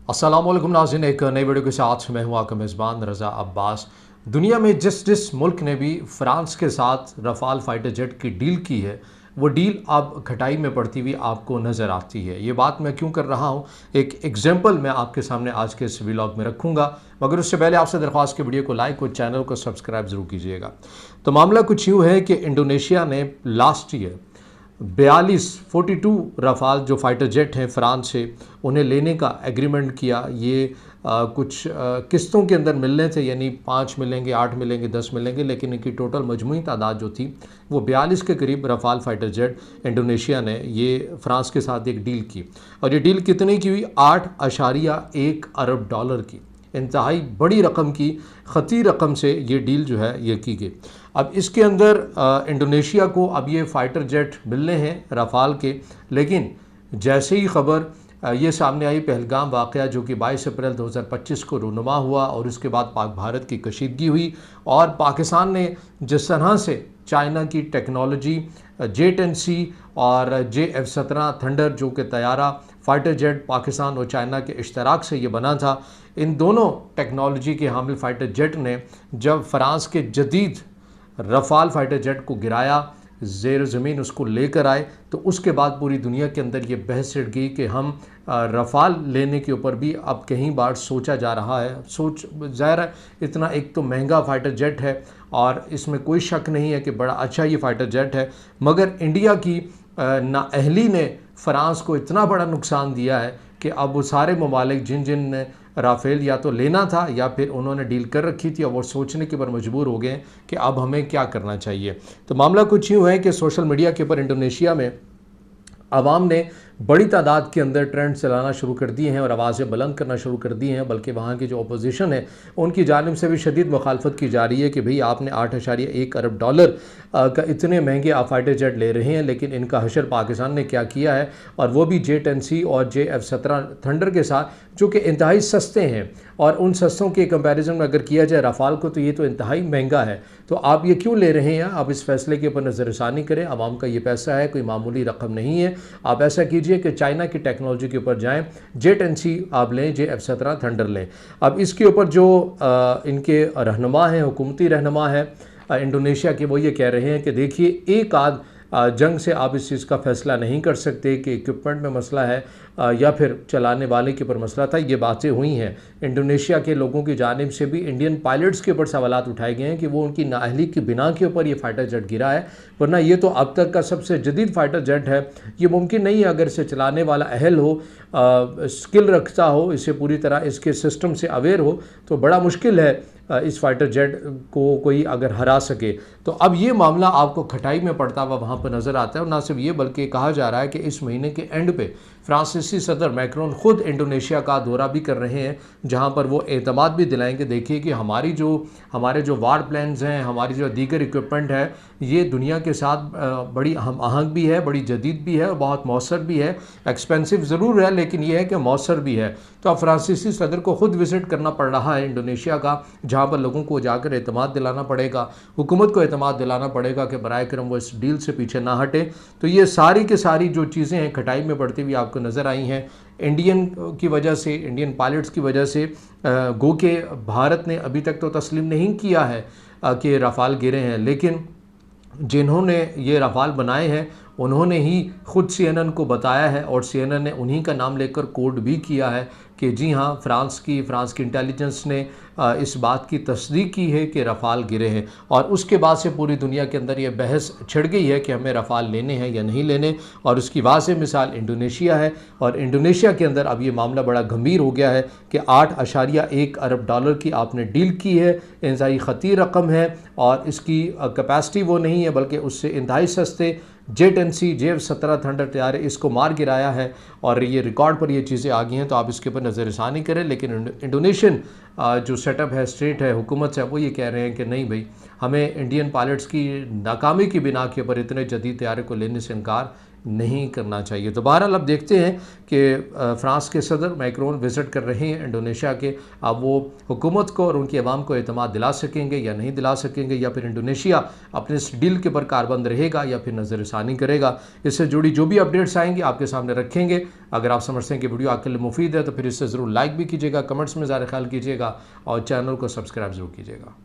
अस्सलाम वालेकुम नाज़रीन, एक नई वीडियो के साथ मैं हूं आपका मेज़बान रज़ा अब्बास। दुनिया में जिस मुल्क ने भी फ्रांस के साथ रफ़ाल फाइटर जेट की डील की है, वो डील अब खटाई में पड़ती हुई आपको नज़र आती है। ये बात मैं क्यों कर रहा हूं, एक एग्जाम्पल मैं आपके सामने आज के इस व्लॉग में रखूंगा, मगर उससे पहले आपसे दरख्वास्त की वीडियो को लाइक और चैनल को सब्सक्राइब ज़रूर कीजिएगा। तो मामला कुछ यूँ है कि इंडोनेशिया ने लास्ट ईयर 42 रफ़ाल जो फाइटर जेट हैं फ्रांस से, उन्हें लेने का एग्रीमेंट किया। ये कुछ किस्तों के अंदर मिलने थे, यानी 5 मिलेंगे, 8 मिलेंगे, 10 मिलेंगे, लेकिन इनकी टोटल मजमूई तादाद जो थी वो 42 के करीब रफ़ाल फाइटर जेट इंडोनेशिया ने ये फ्रांस के साथ एक डील की। और ये डील कितने की हुई? 8.1 अरब डॉलर की। इंतहाई बड़ी रकम की, ख़ती रकम से ये डील जो है ये की गई। अब इसके अंदर इंडोनेशिया को अब ये फ़ाइटर जेट मिलने हैं रफ़ाल के, लेकिन जैसे ही ख़बर ये सामने आई, पहलगाम वाक़या जो कि 22 अप्रैल 2025 को रूनुमा हुआ और उसके बाद पाक भारत की कशीदगी हुई और पाकिस्तान ने जिस तरह से चाइना की टेक्नोलॉजी J-10C और JF-17 थंडर जो कि तैयारा फ़ाइटर जेट पाकिस्तान और चाइना के इश्तराक से ये बना था, इन दोनों टेक्नोलॉजी के हामिल फ़ाइटर जेट ने जब फ्रांस के जदीद रफ़ाल फाइटर जेट को गिराया, ज़ेर ज़मीन उसको लेकर आए, तो उसके बाद पूरी दुनिया के अंदर ये बहस छिड़ गई कि हम रफ़ाल लेने के ऊपर भी अब कहीं बार सोचा जा रहा है। ज़ाहिर है, इतना एक तो महंगा फ़ाइटर जेट है और इसमें कोई शक नहीं है कि बड़ा अच्छा ये फ़ाइटर जेट है, मगर इंडिया की नाअहली ने फ्रांस को इतना बड़ा नुकसान दिया है कि अब वो सारे ममालिक जिन जिन ने राफ़ेल या तो लेना था या फिर उन्होंने डील कर रखी थी और वो सोचने के ऊपर मजबूर हो गए कि अब हमें क्या करना चाहिए। तो मामला कुछ यूँ है कि सोशल मीडिया के ऊपर इंडोनेशिया में आवाम ने बड़ी तादाद के अंदर ट्रेंड चलाना शुरू कर दिए हैं और आवाज़ें बुलंद करना शुरू कर दी हैं, बल्कि वहाँ की जो अपोजिशन है उनकी जानिब से भी शदीद मुखालफत की जा रही है कि भाई आपने 8.1 अरब डॉलर का इतने महंगे आप फाइटर जेट ले रहे हैं, लेकिन इनका हशर पाकिस्तान ने क्या किया है, और वो भी J-10C और JF-17 थंडर के साथ, जो कि इंतहाई सस्ते हैं। और उन सस्तों के कंपैरिजन में अगर किया जाए रफ़ाल को, तो ये तो इंतहाई महंगा है। तो आप ये क्यों ले रहे हैं? आप इस फैसले के ऊपर नज़रसानी करें, आवाम का ये पैसा है, कोई मामूली रकम नहीं है। आप ऐसा कीजिए कि चाइना की टेक्नोलॉजी के ऊपर जाएं, J-10C आप लें, JF-17 थंडर लें। अब इसके ऊपर जो इनके रहनुमा हैं, हुकूमती रहनुमा है इंडोनेशिया के, वो ये कह रहे हैं कि देखिए, एक आध जंग से आप इस चीज़ का फ़ैसला नहीं कर सकते कि इक्विपमेंट में मसला है या फिर चलाने वाले के ऊपर मसला था। ये बातें हुई हैं। इंडोनेशिया के लोगों की जानिब से भी इंडियन पायलट्स के ऊपर सवालात उठाए गए हैं कि वो उनकी नाअहली की बिना के ऊपर ये फ़ाइटर जेट गिरा है, वरना ये तो अब तक का सबसे जदीद फ़ाइटर जेट है। ये मुमकिन नहीं है, अगर इसे चलाने वाला अहल हो, स्किल रखता हो, इसे पूरी तरह इसके सिस्टम से अवेयर हो, तो बड़ा मुश्किल है इस फाइटर जेट को कोई अगर हरा सके। तो अब ये मामला आपको खटाई में पड़ता हुआ वहाँ पर नज़र आता है। और ना सिर्फ ये, बल्कि कहा जा रहा है कि इस महीने के एंड पे फ्रांसीसी सदर मैक्रोन खुद इंडोनेशिया का दौरा भी कर रहे हैं, जहाँ पर वो एतमाद भी दिलाएंगे, देखिए कि हमारे जो वार प्लान्स हैं, हमारी जो दीगर इक्विपमेंट है, ये दुनिया के साथ बड़ी हम आहंग भी है, बड़ी जदीद भी है और बहुत मौसर भी है। एक्सपेंसिव ज़रूर है, लेकिन ये है कि मौसर भी है। तो अब फ्रांसीसी सदर को खुद विज़िट करना पड़ रहा है इंडोनेशिया का, जहाँ पर लोगों को जाकर एतमाद दिलाना पड़ेगा, हुकूमत को एतमाद दिलाना पड़ेगा कि बराए करम वो इस डील से पीछे ना हटे। तो ये सारी की सारी जो चीज़ें हैं खटाई में पड़ती हुई आपको नज़र आई हैं इंडियन की वजह से, इंडियन पायलट्स की वजह से। गो के भारत ने अभी तक तो तस्लीम नहीं किया है कि रफ़ाल गिरे हैं, लेकिन जिन्होंने ये रफ़ाल बनाए हैं उन्होंने ही खुद CNN को बताया है और CNN ने उन्हीं का नाम लेकर कोड भी किया है कि जी हाँ, फ्रांस की इंटेलिजेंस ने इस बात की तस्दीक की है कि रफ़ाल गिरे हैं। और उसके बाद से पूरी दुनिया के अंदर ये बहस छिड़ गई है कि हमें रफ़ाल लेने हैं या नहीं लेने, और उसकी वाज़ेह मिसाल इंडोनेशिया है। और इंडोनेशिया के अंदर अब ये मामला बड़ा गंभीर हो गया है कि 8.1 अरब डॉलर की आपने डील की है, इंतहाई ख़तीर रकम है और इसकी कैपेसिटी वो नहीं है, बल्कि उससे इंतहाई सस्ते J-10C JF-17 थंडर तैयार है, इसको मार गिराया है और ये रिकॉर्ड पर ये चीज़ें आ गई हैं। तो आप इसके ऊपर नज़रसानी करें। लेकिन इंडोनेशियन जो सेटअप है, स्टेट है, हुकूमत है, वो ये कह रहे हैं कि नहीं भाई, हमें इंडियन पायलट्स की नाकामी की बिना के ऊपर इतने जदीद तैयारे को लेने से इनकार नहीं करना चाहिए। तो बहरहाल अब देखते हैं कि फ्रांस के सदर मैक्रोन विज़िट कर रहे हैं इंडोनेशिया के, अब वो हुकूमत को और उनकी आवाम को एतमाद दिला सकेंगे या नहीं दिला सकेंगे, या फिर इंडोनेशिया अपने इस डील के ऊपर कारबंद रहेगा या फिर नज़रसानी करेगा। इससे जुड़ी जो भी अपडेट्स आएंगी आपके सामने रखेंगे। अगर आप समझते हैं कि वीडियो आपके लिए मुफीद है तो फिर इससे ज़रूर लाइक भी कीजिएगा, कमेंट्स में ज़्यादा ख्याल कीजिएगा और चैनल को सब्सक्राइब ज़रूर कीजिएगा।